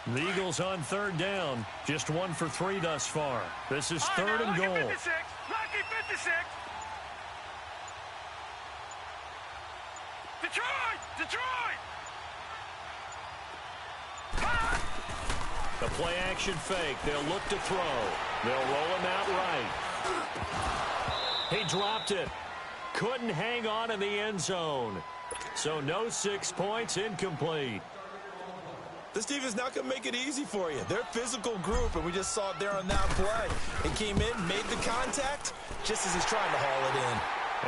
The Eagles on third down. Just 1 for 3 thus far. This is third and goal. Lucky 56. Detroit! The play action fake. They'll look to throw. They'll roll him out right. He dropped it. Couldn't hang on in the end zone. So no 6 points, incomplete. This defense is not going to make it easy for you. They're a physical group, and we just saw it there on that play. He came in, made the contact, just as he's trying to haul it in.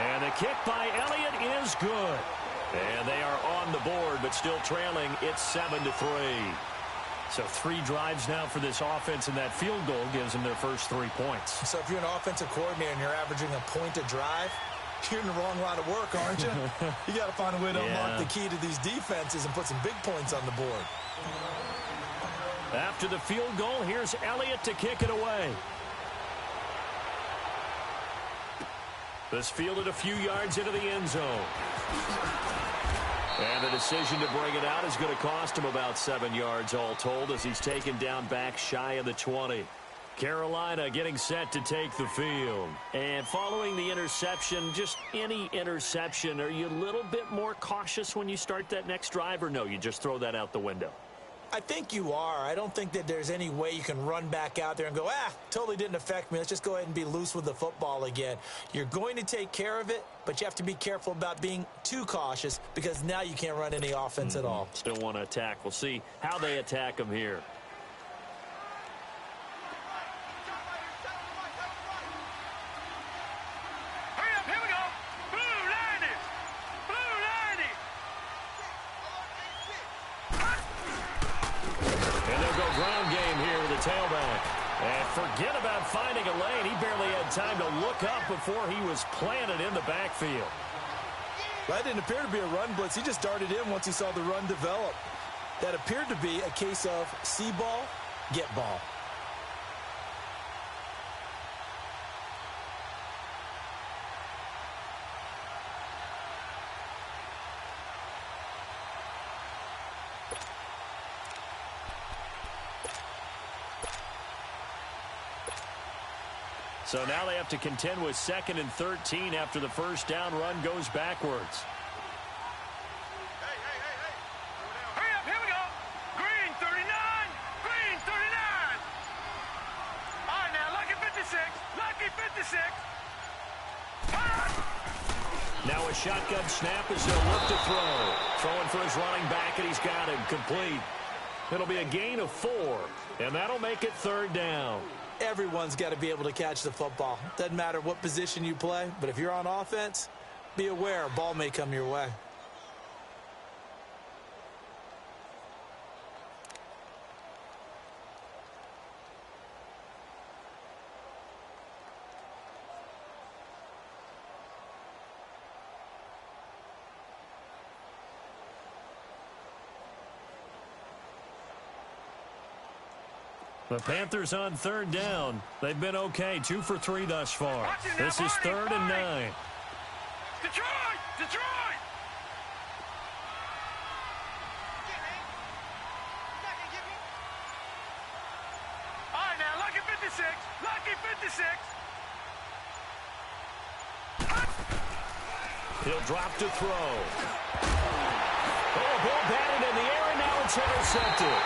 And the kick by Elliott is good. And they are on the board, but still trailing. It's 7-3. So 3 drives now for this offense, and that field goal gives them their first 3 points. So if you're an offensive coordinator and you're averaging a point a drive, you're in the wrong line of work, aren't you? You got to find a way to unlock the key to these defenses and put some big points on the board. After the field goal, here's Elliott to kick it away. This fielded a few yards into the end zone. And the decision to bring it out is going to cost him about 7 yards all told as he's taken down back shy of the 20. Carolina getting set to take the field. And following the interception, just any interception, are you a little bit more cautious when you start that next drive, or no, you just throw that out the window? I think you are. I don't think that there's any way you can run back out there and go, totally didn't affect me. Let's just go ahead and be loose with the football again. You're going to take care of it, but you have to be careful about being too cautious because now you can't run any offense at all. Still want to attack. We'll see how they attack him here. Tailback. And forget about finding a lane. He barely had time to look up before he was planted in the backfield. That didn't appear to be a run blitz. He just darted in once he saw the run develop. That appeared to be a case of see ball, get ball. So now they have to contend with 2nd and 13 after the first down run goes backwards. Hey. Hurry up, here we go. Green 39. All right, now, lucky 56. Now a shotgun snap as they'll look to throw. Throwing for his running back, and he's got him complete. It'll be a gain of 4, and that'll make it 3rd down. Everyone's got to be able to catch the football. Doesn't matter what position you play, but if you're on offense, be aware a ball may come your way. The Panthers on 3rd down. They've been okay, 2 for 3 thus far. This is 3rd and 9. Detroit! All right, now, lucky 56. He'll drop to throw. Oh, ball batted in the air, and now it's intercepted.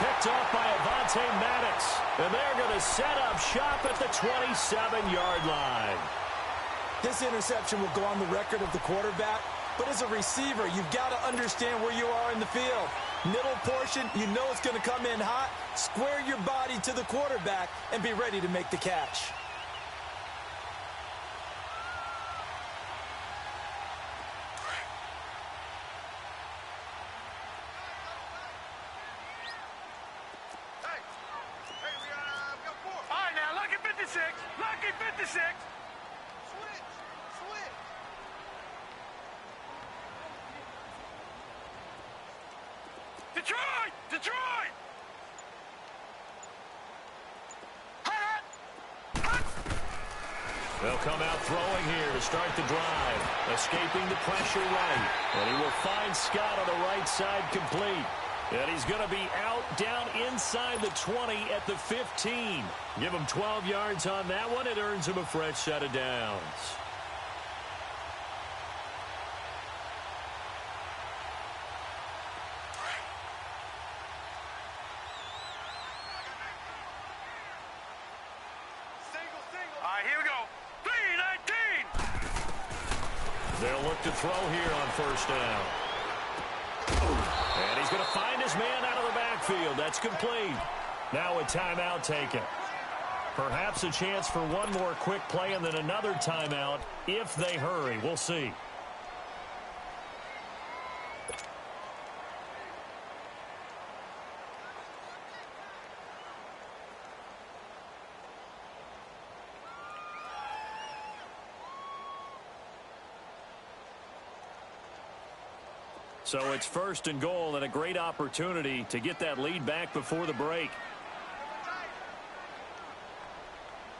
Picked off by Avonte Maddox. And they're going to set up shop at the 27-yard line. This interception will go on the record of the quarterback, but as a receiver, you've got to understand where you are in the field. Middle portion, you know it's going to come in hot. Square your body to the quarterback and be ready to make the catch. Detroit! They'll come out throwing here to start the drive. Escaping the pressure right. And he will find Scott on the right side complete. And he's going to be out down inside the 20 at the 15. Give him 12 yards on that one. It earns him a fresh set of downs. All right, here we go. 3-19. They'll look to throw here on first down. And he's going to find his man out of the backfield. That's complete. Now a timeout taken. Perhaps a chance for one more quick play and then another timeout if they hurry. We'll see. So it's first and goal and a great opportunity to get that lead back before the break.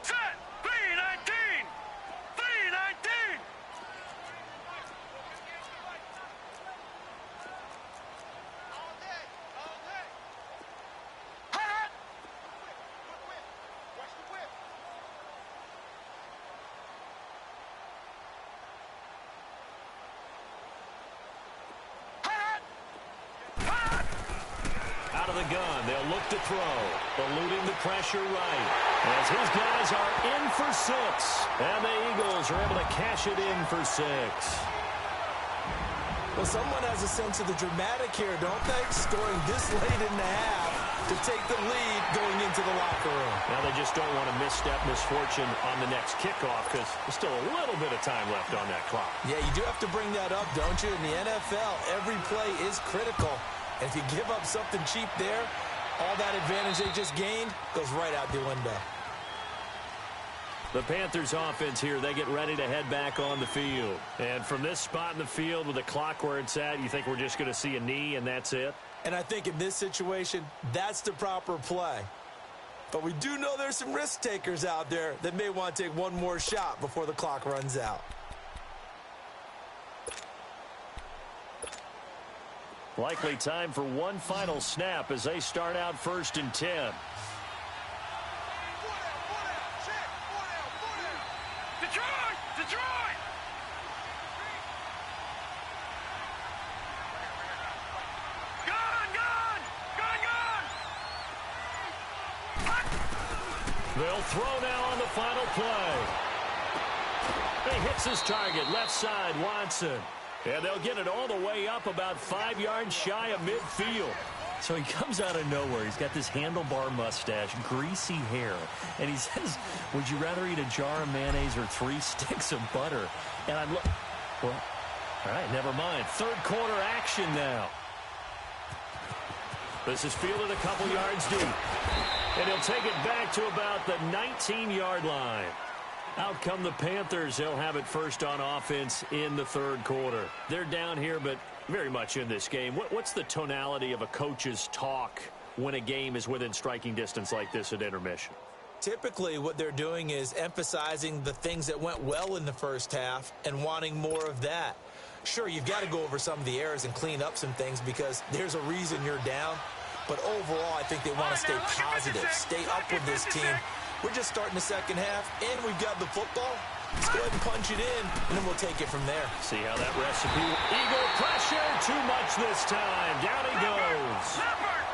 Set. 3-19. 3-19. All day. All day. Hot. Whip. Watch the whip. Out of the gun, they'll look to throw. Eluding the pressure right. As his guys are in for 6. And the Eagles are able to cash it in for 6. Well, someone has a sense of the dramatic here, don't they? Scoring this late in the half to take the lead going into the locker room. Now they just don't want to misstep misfortune on the next kickoff because there's still a little bit of time left on that clock. Yeah, you do have to bring that up, don't you? In the NFL, every play is critical. And if you give up something cheap there, all that advantage they just gained goes right out the window. The Panthers offense here, they get ready to head back on the field. And from this spot in the field with the clock where it's at, you think we're just going to see a knee and that's it? And I think in this situation, that's the proper play. But we do know there's some risk takers out there that may want to take one more shot before the clock runs out. Likely time for one final snap as they start out first and 10. Detroit! Detroit! Gun! They'll throw now on the final play. He hits his target, left side, Watson. And they'll get it all the way up about 5 yards shy of midfield. So he comes out of nowhere. He's got this handlebar mustache, greasy hair. And he says, would you rather eat a jar of mayonnaise or 3 sticks of butter? And I look, well, all right, never mind. Third quarter action now. This is fielded a couple yards deep. And he'll take it back to about the 19-yard line. Out come the Panthers. They'll have it first on offense in the third quarter. They're down here, but very much in this game. What's the tonality of a coach's talk when a game is within striking distance like this at intermission? Typically, what they're doing is emphasizing the things that went well in the first half and wanting more of that. Sure, you've got to go over some of the errors and clean up some things because there's a reason you're down. But overall, I think they want to stay positive, stay up with this team. We're just starting the second half, and we've got the football. Let's go ahead and punch it in, and then we'll take it from there. See how that recipe. Eagle pressure, too much this time. Down he goes.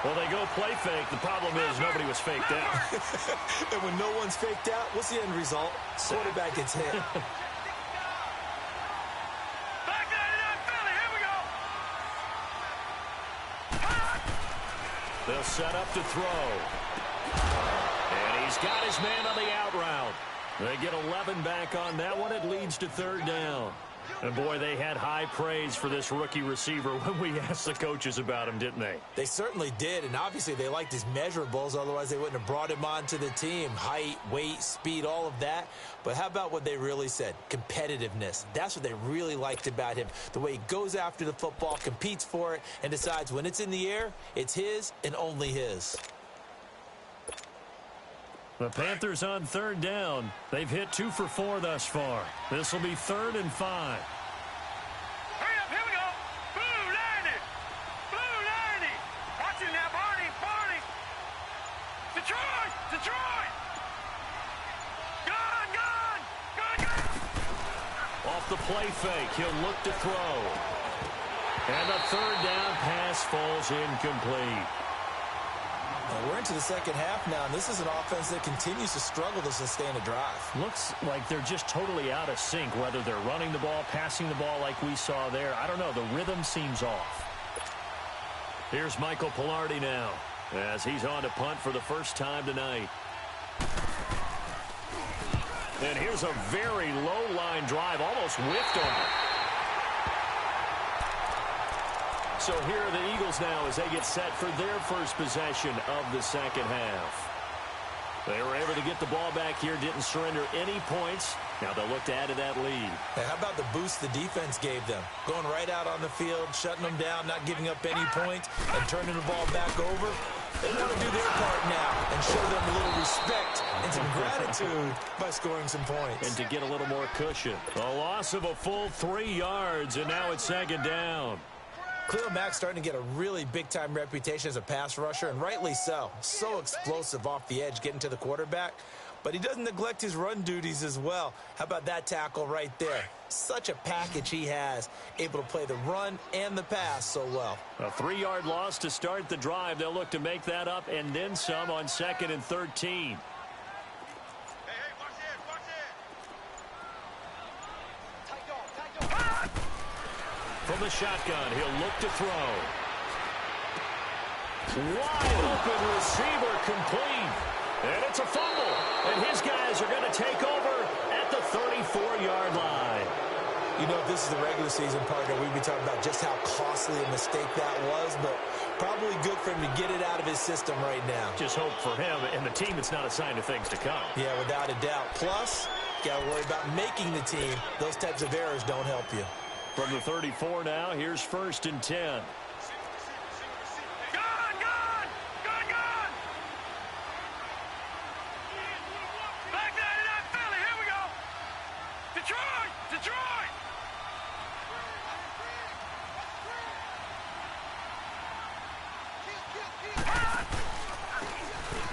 Well, they go play fake. The problem is nobody was faked out. And when no one's faked out, what's the end result? Quarterback gets hit. They'll set up to throw. And he's got his man on the out route. They get 11 back on that one. It leads to third down. And, boy, they had high praise for this rookie receiver when we asked the coaches about him, didn't they? They certainly did, and obviously they liked his measurables. Otherwise, they wouldn't have brought him onto the team. Height, weight, speed, all of that. But how about what they really said? Competitiveness. That's what they really liked about him. The way he goes after the football, competes for it, and decides when it's in the air, it's his and only his. The Panthers on third down. They've hit 2 for 4 thus far. This will be 3rd and 5. Hurry up, here we go. Blue 90. Blue 90. Watch off the play fake. He'll look to throw. And the third down pass falls incomplete. Well, we're into the second half now, and this is an offense that continues to struggle to sustain a drive. Looks like they're just totally out of sync, whether they're running the ball, passing the ball like we saw there. I don't know. The rhythm seems off. Here's Michael Pilardi now as he's on to punt for the first time tonight. And here's a very low-line drive, almost whiffed on it. So here are the Eagles now as they get set for their first possession of the second half. They were able to get the ball back here, didn't surrender any points. Now they'll look to add to that lead. Hey, how about the boost the defense gave them? Going right out on the field, shutting them down, not giving up any points, and turning the ball back over. They want to do their part now and show them a little respect and some gratitude by scoring some points. And to get a little more cushion. A loss of a full 3 yards, and now it's second down. Khalil Mack's starting to get a really big-time reputation as a pass rusher, and rightly so. So explosive off the edge getting to the quarterback. But he doesn't neglect his run duties as well. How about that tackle right there? Such a package he has, able to play the run and the pass so well. A 3-yard loss to start the drive. They'll look to make that up and then some on 2nd and 13. From the shotgun, he'll look to throw. Wide open receiver complete. And it's a fumble. And his guys are going to take over at the 34-yard line. You know, if this is the regular season partner, we'd be talking about just how costly a mistake that was, but probably good for him to get it out of his system right now. Just hope for him and the team it's not a sign of things to come. Yeah, without a doubt. Plus, got to worry about making the team. Those types of errors don't help you. From the 34 now, here's 1st and 10.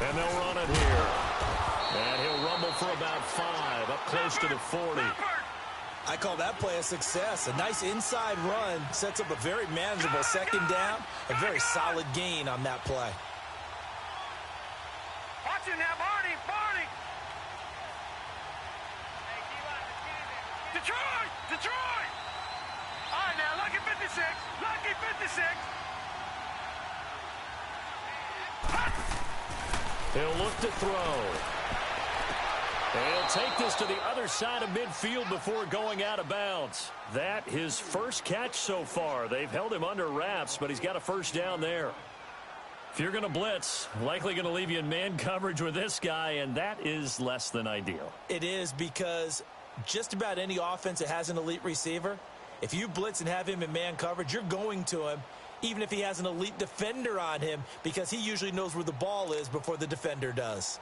And they'll run it here. And he'll rumble for about 5, up close to the 40. I call that play a success. A nice inside run sets up a very manageable second down. A very solid gain on that play. Watch it now, Barney. Detroit. All right, now, lucky 56. He'll look to throw. He'll take this to the other side of midfield before going out of bounds. That his first catch so far. They've held him under wraps, but he's got a first down there. If you're going to blitz, likely going to leave you in man coverage with this guy, and that is less than ideal. It is, because just about any offense that has an elite receiver, if you blitz and have him in man coverage, you're going to him, even if he has an elite defender on him, because he usually knows where the ball is before the defender does.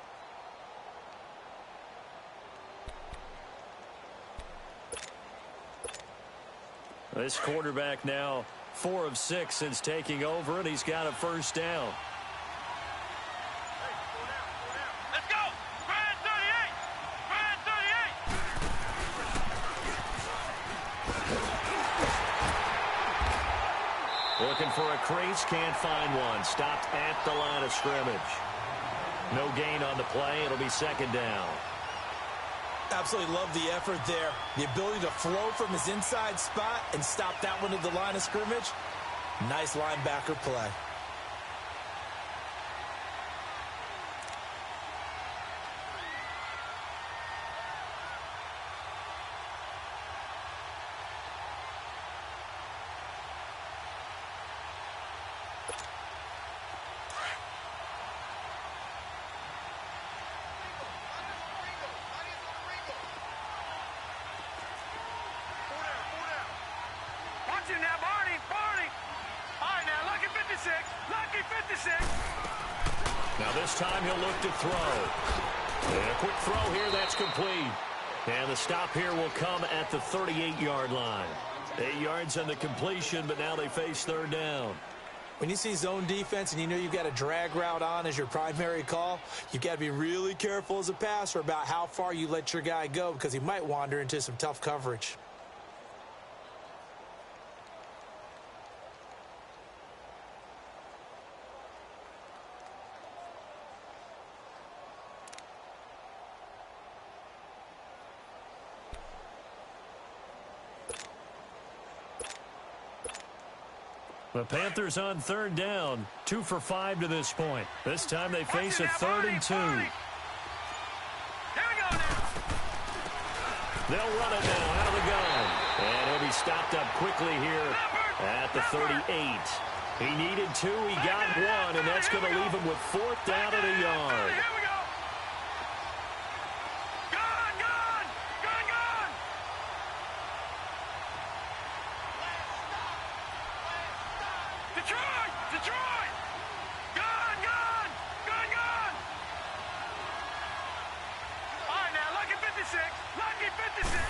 This quarterback now 4 of 6 since taking over, and he's got a first down. Let's go. Grand 38. Looking for a crease, can't find one. Stopped at the line of scrimmage. No gain on the play. It'll be second down. Absolutely love the effort there. The ability to flow from his inside spot and stop that one at the line of scrimmage. Nice linebacker play. Now, Barney. All right, now, lucky 56. Now this time he'll look to throw. And a quick throw here, that's complete. And the stop here will come at the 38-yard line. 8 yards on the completion, but now they face third down. When you see zone defense and you know you've got a drag route on as your primary call, you've got to be really careful as a passer about how far you let your guy go, because he might wander into some tough coverage. The Panthers on third down, 2 for 5 to this point. This time they face a 3rd and 2. Here we go now. They'll run it now out of the gun. And he'll be stopped up quickly here at the 38. He needed 2, he got 1, and that's going to leave him with 4th down and a yard. Here we go. Gone, gone, gone, gone. Detroit, Detroit. Gone, gone, gone, gone. All right, now, lucky 56, lucky 56.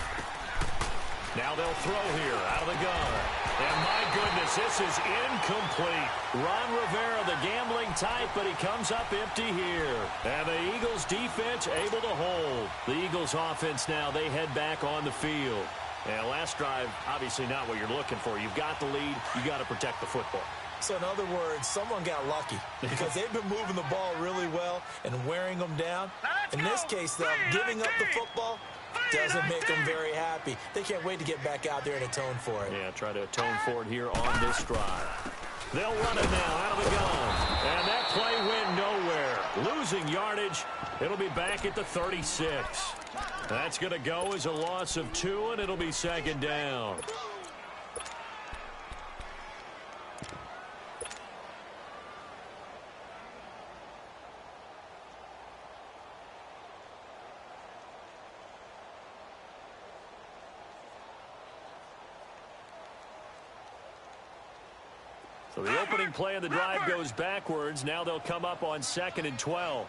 Now they'll throw here out of the gun. And my goodness, this is incomplete. Ron Rivera, the gambling type, but he comes up empty here. And the Eagles defense able to hold. The Eagles offense now, they head back on the field. And last drive, obviously not what you're looking for. You've got the lead. You got to protect the football. So in other words, someone got lucky because they've been moving the ball really well and wearing them down. In this case, though, giving up the football doesn't make them very happy. They can't wait to get back out there and atone for it. Yeah, try to atone for it here on this drive. They'll run it now out of the gun. And that play went nowhere. Losing yardage. It'll be back at the 36. That's going to go as a loss of 2, and it'll be 2nd down. So the opening play of the drive goes backwards. Now they'll come up on 2nd and 12.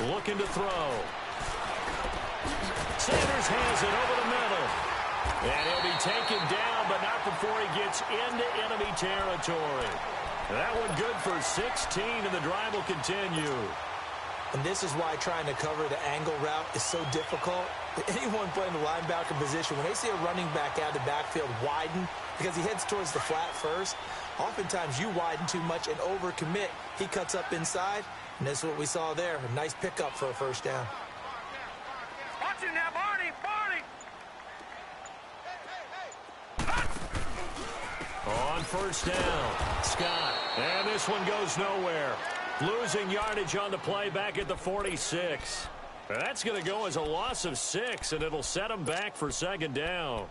Looking to throw. Sanders has it over the middle. And he'll be taken down, but not before he gets into enemy territory. That one good for 16, and the drive will continue. And this is why trying to cover the angle route is so difficult. Anyone playing the linebacker position, when they see a running back out of the backfield widen because he heads towards the flat first, oftentimes you widen too much and overcommit. He cuts up inside, and that's what we saw there. A nice pickup for a 1st down. Watch it now, Barney, Barney. On 1st down, Scott. And this one goes nowhere. Losing yardage on the play back at the 46. That's going to go as a loss of 6, and it'll set them back for 2nd down.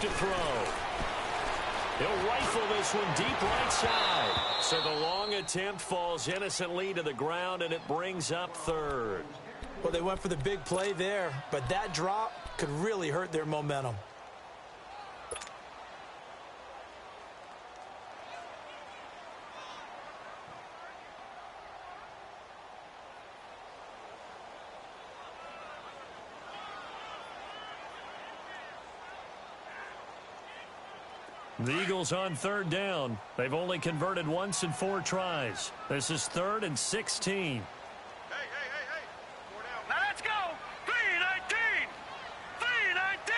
To throw. He'll rifle this one deep right side. So the long attempt falls innocently to the ground, and it brings up 3rd. Well, they went for the big play there, but that drop could really hurt their momentum. The Eagles on 3rd down. They've only converted once in 4 tries. This is 3rd and 16. Hey. Now let's go. 3-19. 3-19.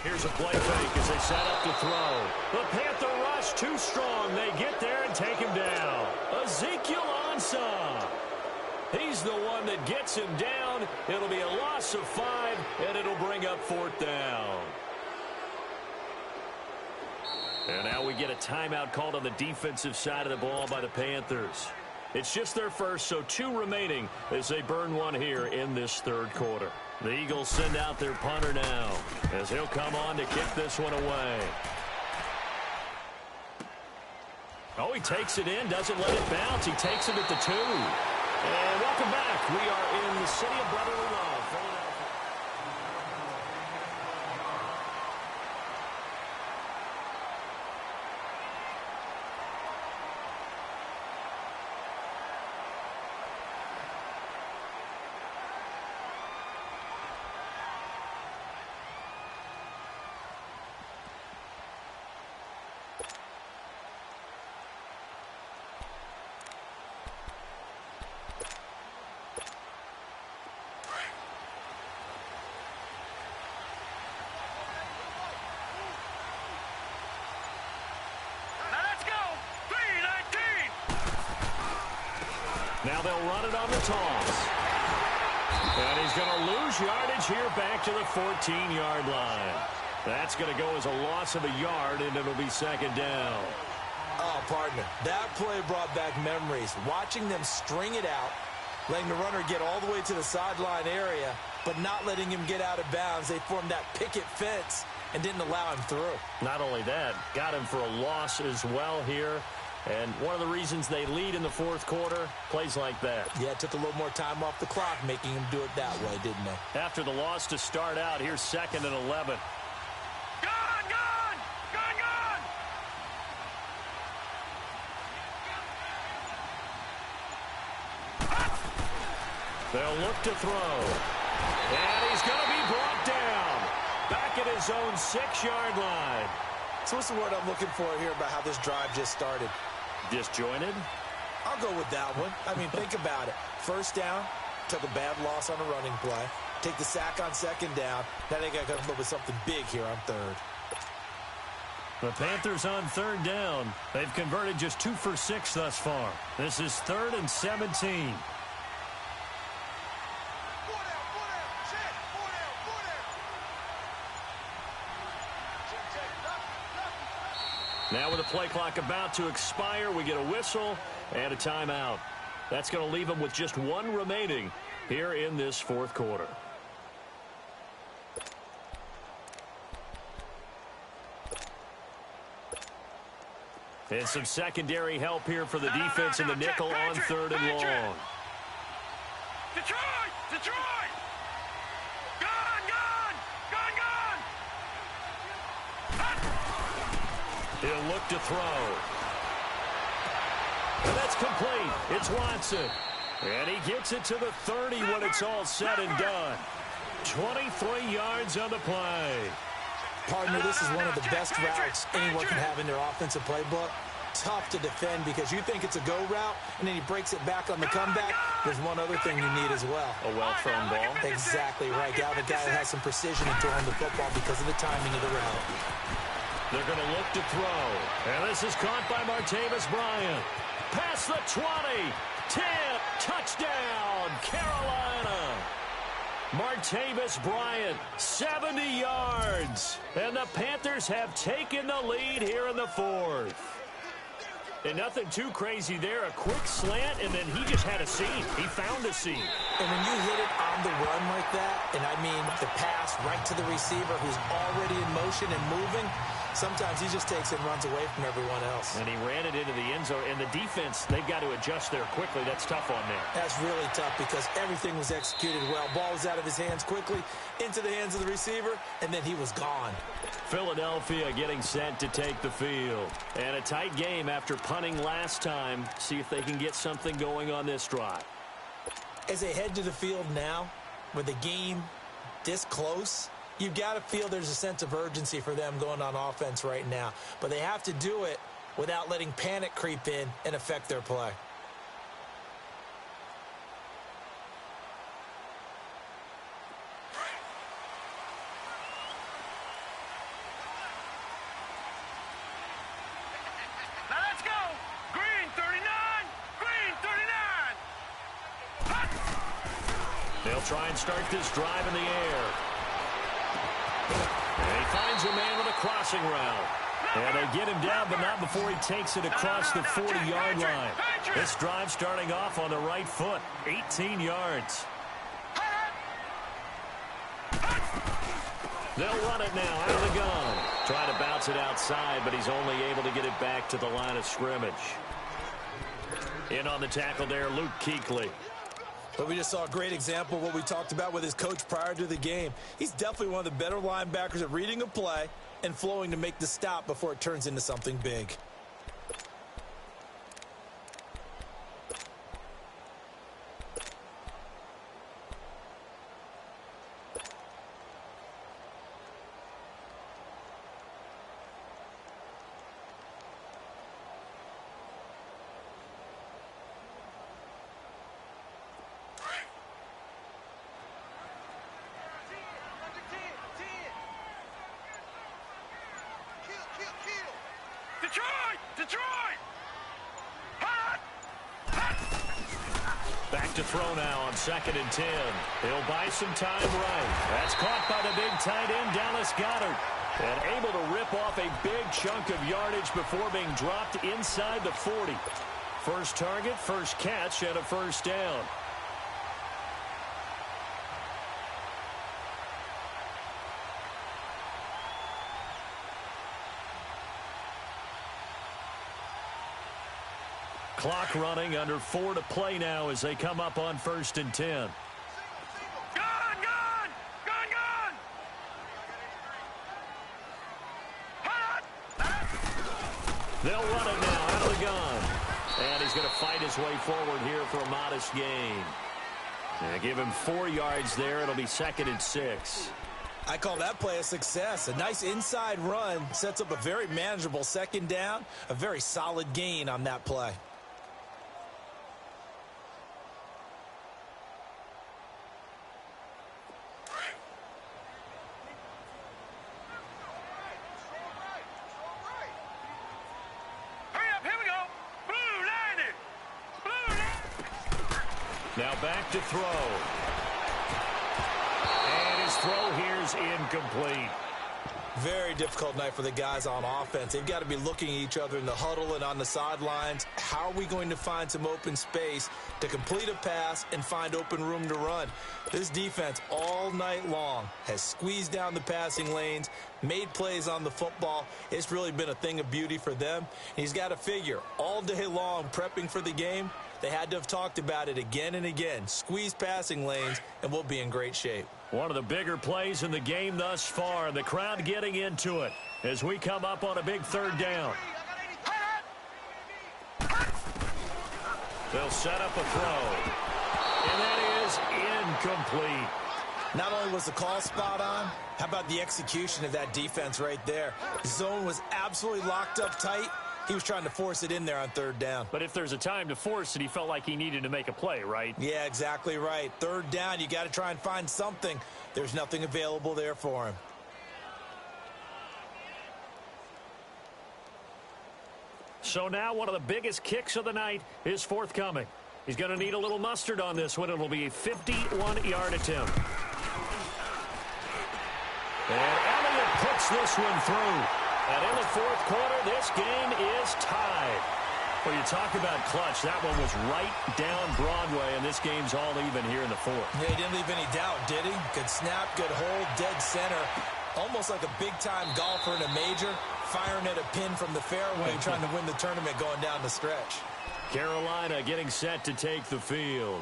Here's a play fake as they set up to throw. The Panther rush too strong. They get there and take him down. Ezekiel Ansah. He's the one that gets him down. It'll be a loss of 5, and it'll bring up 4th down. And now we get a timeout called on the defensive side of the ball by the Panthers. It's just their first, so 2 remaining as they burn one here in this 3rd quarter. The Eagles send out their punter now as he'll come on to kick this one away. Oh, he takes it in, doesn't let it bounce. He takes it at the 2. And welcome back. We are in the city of brotherly love, Philadelphia. Now they'll run it on the toss. And he's going to lose yardage here back to the 14-yard line. That's going to go as a loss of a yard, and it'll be second down. Oh, partner, that play brought back memories. Watching them string it out, letting the runner get all the way to the sideline area, but not letting him get out of bounds. They formed that picket fence and didn't allow him through. Not only that, got him for a loss as well here. And one of the reasons they lead in the fourth quarter, plays like that. Yeah, it took a little more time off the clock, making him do it that way, didn't they? After the loss to start out, here's 2nd and 11. Gone! They'll look to throw. And he's going to be brought down. Back at his own 6-yard line. So what's the word I'm looking for here about how this drive just started? Disjointed? I'll go with that one. I mean, think about it. First down, took a bad loss on a running play. Take the sack on 2nd down. Now they got to come up with something big here on 3rd. The Panthers on 3rd down. They've converted just 2 for 6 thus far. This is 3rd and 17. Now with the play clock about to expire, we get a whistle and a timeout. That's going to leave them with just 1 remaining here in this fourth quarter. And some secondary help here for the defense in the nickel on 3rd and long. Detroit! Gone! He'll look to throw. And that's complete. It's Watson. And he gets it to the 30 when it's all said and done. 23 yards on the play. Partner, this is one of the best routes anyone can have in their offensive playbook. Tough to defend because you think it's a go route, and then he breaks it back on the comeback. There's one other thing you need as well. A well-thrown ball. Exactly right. Got a guy that has some precision in throwing the football because of the timing of the route. They're going to look to throw. And this is caught by Martavis Bryant. Past the 20. 10. Touchdown, Carolina. Martavis Bryant, 70 yards. And the Panthers have taken the lead here in the fourth. And nothing too crazy there. A quick slant, and then he just had a seam. He found a seam. And when you hit it on the run like that, and I mean the pass right to the receiver who's already in motion and moving, sometimes he just takes it and runs away from everyone else. And he ran it into the end zone. And the defense, they've got to adjust there quickly. That's tough on them. That's really tough because everything was executed well. Ball was out of his hands quickly, into the hands of the receiver, and then he was gone. Philadelphia getting set to take the field. And a tight game after punting last time. See if they can get something going on this drive. As they head to the field now, with the game this close, you've got to feel there's a sense of urgency for them going on offense right now. But they have to do it without letting panic creep in and affect their play. Now let's go! Green 39! Green 39! They'll try and start this drive in the air. And he finds a man with a crossing route. And they get him down, but not before he takes it across the 40-yard line. This drive starting off on the right foot, 18 yards. They'll run it now out of the gun. Trying to bounce it outside, but he's only able to get it back to the line of scrimmage. In on the tackle there, Luke Kuechly. But we just saw a great example of what we talked about with his coach prior to the game. He's definitely one of the better linebackers at reading a play and flowing to make the stop before it turns into something big. Detroit! Hot! Back to throw now on 2nd and 10. He'll buy some time right. That's caught by the big tight end, Dallas Goedert. And able to rip off a big chunk of yardage before being dropped inside the 40. First target, first catch, and a first down. Clock running, under 4 to play now as they come up on 1st and 10. Gun! Hot! They'll run it now out of the gun. And he's going to fight his way forward here for a modest gain. And give him 4 yards there. It'll be 2nd and 6. I call that play a success. A nice inside run sets up a very manageable 2nd down. A very solid gain on that play. Now back to throw. And his throw here's incomplete. Very difficult night for the guys on offense. They've got to be looking at each other in the huddle and on the sidelines. How are we going to find some open space to complete a pass and find open room to run? This defense all night long has squeezed down the passing lanes, made plays on the football. It's really been a thing of beauty for them. He's got to figure all day long prepping for the game. They had to have talked about it again and again. Squeeze passing lanes, and we'll be in great shape. One of the bigger plays in the game thus far. The crowd getting into it as we come up on a big 3rd down. They'll set up a throw. And that is incomplete. Not only was the call spot on, how about the execution of that defense right there? The zone was absolutely locked up tight. He was trying to force it in there on 3rd down. But if there's a time to force it, he felt like he needed to make a play, right? Yeah, exactly right. 3rd down, you got to try and find something. There's nothing available there for him. So now one of the biggest kicks of the night is forthcoming. He's going to need a little mustard on this one. It'll be a 51-yard attempt. And Elliott puts this one through. And in the 4th quarter, this game is tied. Well, you talk about clutch. That one was right down Broadway, and this game's all even here in the 4th. Yeah, he didn't leave any doubt, did he? Good snap, good hold, dead center. Almost like a big-time golfer in a major, firing at a pin from the fairway, trying to win the tournament going down the stretch. Carolina getting set to take the field.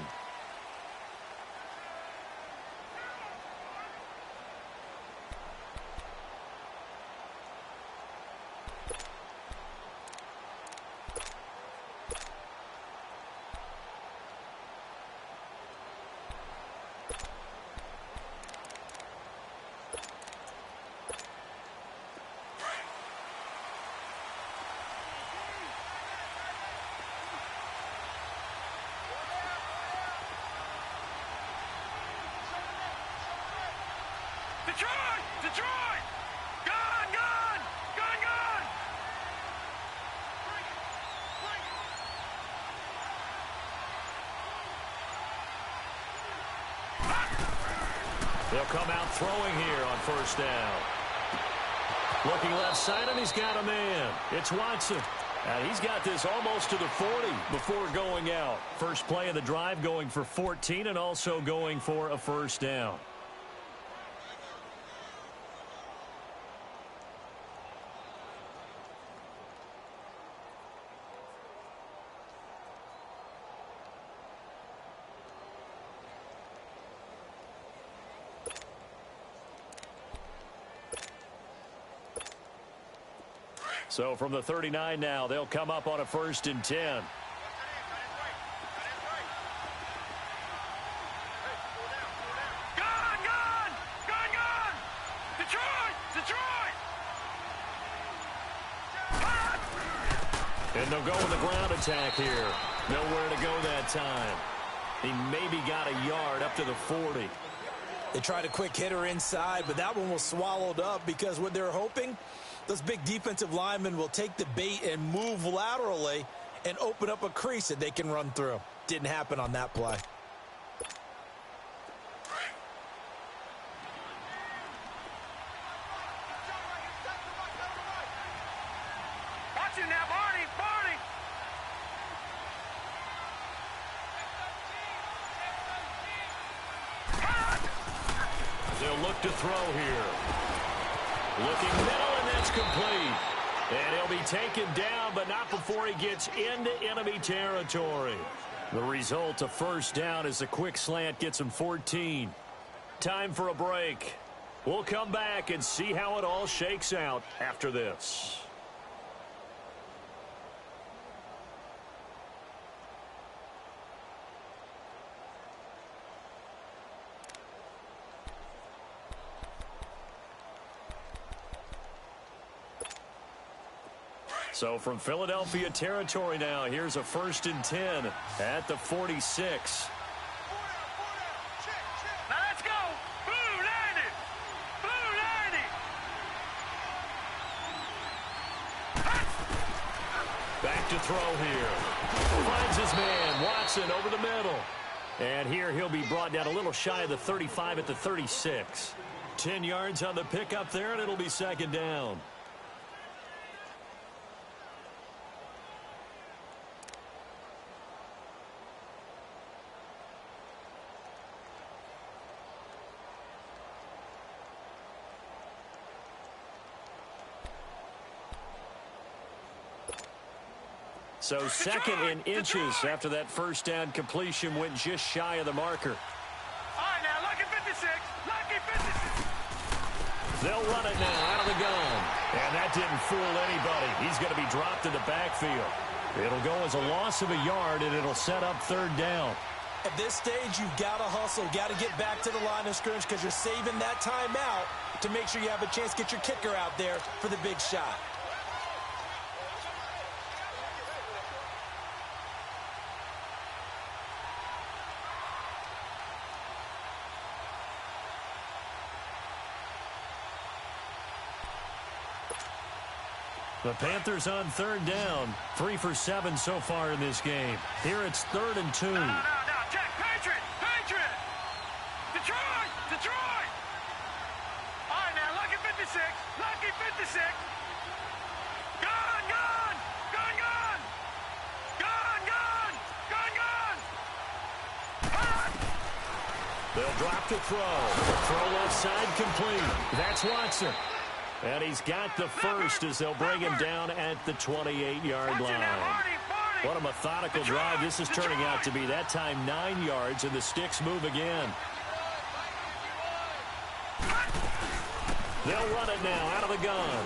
Detroit! Gun! They'll come out throwing here on 1st down. Looking left side, and he's got a man. It's Watson. And he's got this almost to the 40 before going out. First play of the drive going for 14 and also going for a 1st down. So from the 39 now, they'll come up on a 1st and 10. And they'll go with the ground attack here. Nowhere to go that time. He maybe got a yard up to the 40. They tried a quick hitter inside, but that one was swallowed up because what they're hoping, those big defensive linemen will take the bait and move laterally and open up a crease that they can run through. Didn't happen on that play. Watch him now, Barney! Barney! They'll look to throw here. Looking middle, and that's complete. And he'll be taken down, but not before he gets into enemy territory. The result, a 1st down, as a quick slant gets him 14. Time for a break. We'll come back and see how it all shakes out after this. So from Philadelphia territory now, here's a 1st and 10 at the 46. Now let's go! Blue 90! Blue 90! Back to throw here. Finds his man, Watson, over the middle. And here he'll be brought down a little shy of the 35 at the 36. 10 yards on the pickup there, and it'll be 2nd down. So 2nd in inches after that 1st down completion went just shy of the marker. All right, now, lucky 56. Lucky 56. They'll run it now out of the gun. And that didn't fool anybody. He's going to be dropped in the backfield. It'll go as a loss of a yard, and it'll set up 3rd down. At this stage, you've got to hustle, got to get back to the line of scrimmage because you're saving that timeout to make sure you have a chance to get your kicker out there for the big shot. The Panthers on 3rd down. 3 for 7 so far in this game. Here it's 3rd and 2. No, check. Patriot! Patriot! Detroit! Detroit! All right, now, lucky 56. Lucky 56. Gun! Gun! Gun! Gun! Gun! Gun! Gun! Gun! Gun! They'll drop to throw. Throw left side complete. That's Watson. And he's got the 1st as they'll bring him down at the 28-yard line. What a methodical drive this is turning out to be. That time 9 yards, and the sticks move again. They'll run it now out of the gun.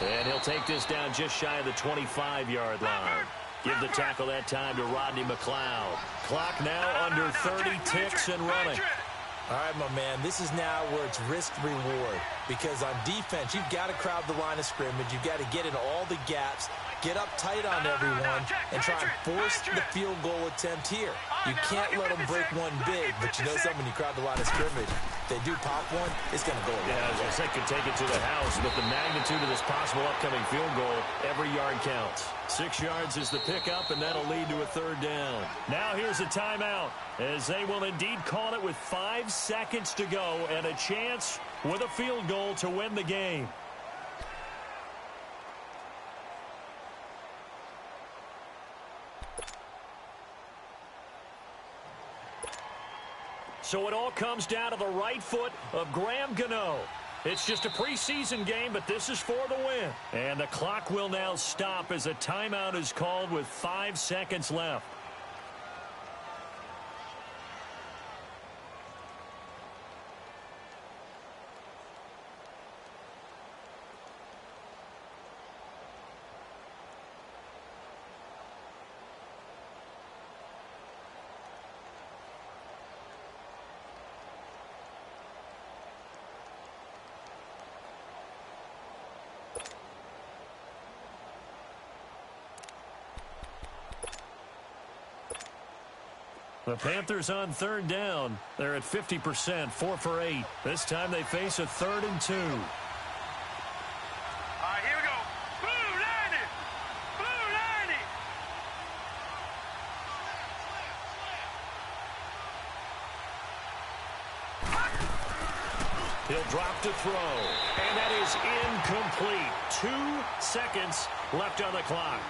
And he'll take this down just shy of the 25-yard line. Give the tackle that time to Rodney McLeod. Clock now under 30 ticks and running. All right, my man, this is now where it's risk-reward because on defense, you've got to crowd the line of scrimmage. You've got to get in all the gaps, get up tight on everyone, and try and force the field goal attempt here. You can't let them break one big, but you know something, when you crowd the line of scrimmage, if they do pop one, it's going to go away. Yeah, I was going to say, could take it to the house, but the magnitude of this possible upcoming field goal, every yard counts. 6 yards is the pickup, and that'll lead to a 3rd down. Now here's a timeout, as they will indeed call it with 5 seconds to go and a chance with a field goal to win the game. So it all comes down to the right foot of Graham Gano. It's just a preseason game, but this is for the win. And the clock will now stop as a timeout is called with 5 seconds left. The Panthers on third down. They're at 50%, 4 for 8. This time they face a 3rd and 2. All right, here we go. Blue 90. Blue 90. He'll drop to throw. And that is incomplete. 2 seconds left on the clock.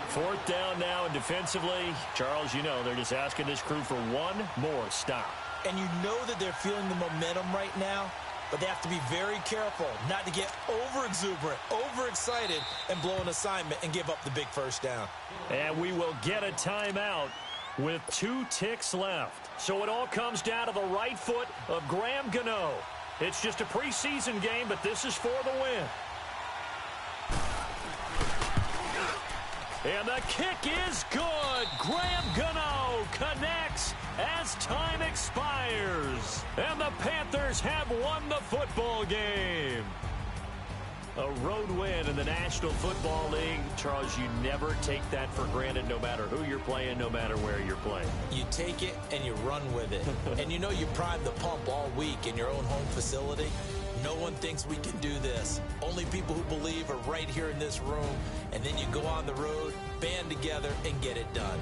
4th down now, and defensively, Charles, you know, they're just asking this crew for one more stop. And you know that they're feeling the momentum right now, but they have to be very careful not to get over-exuberant, overexcited, and blow an assignment and give up the big first down. And we will get a timeout with 2 ticks left. So it all comes down to the right foot of Graham Gano. It's just a preseason game, but this is for the win. And the kick is good. Graham Gano connects as time expires. And the Panthers have won the football game. A road win in the National Football League. Charles, you never take that for granted, no matter who you're playing, no matter where you're playing. You take it and you run with it. And you know you primed the pump all week in your own home facility. No one thinks we can do this. Only people who believe are right here in this room. And then you go on the road, band together, and get it done.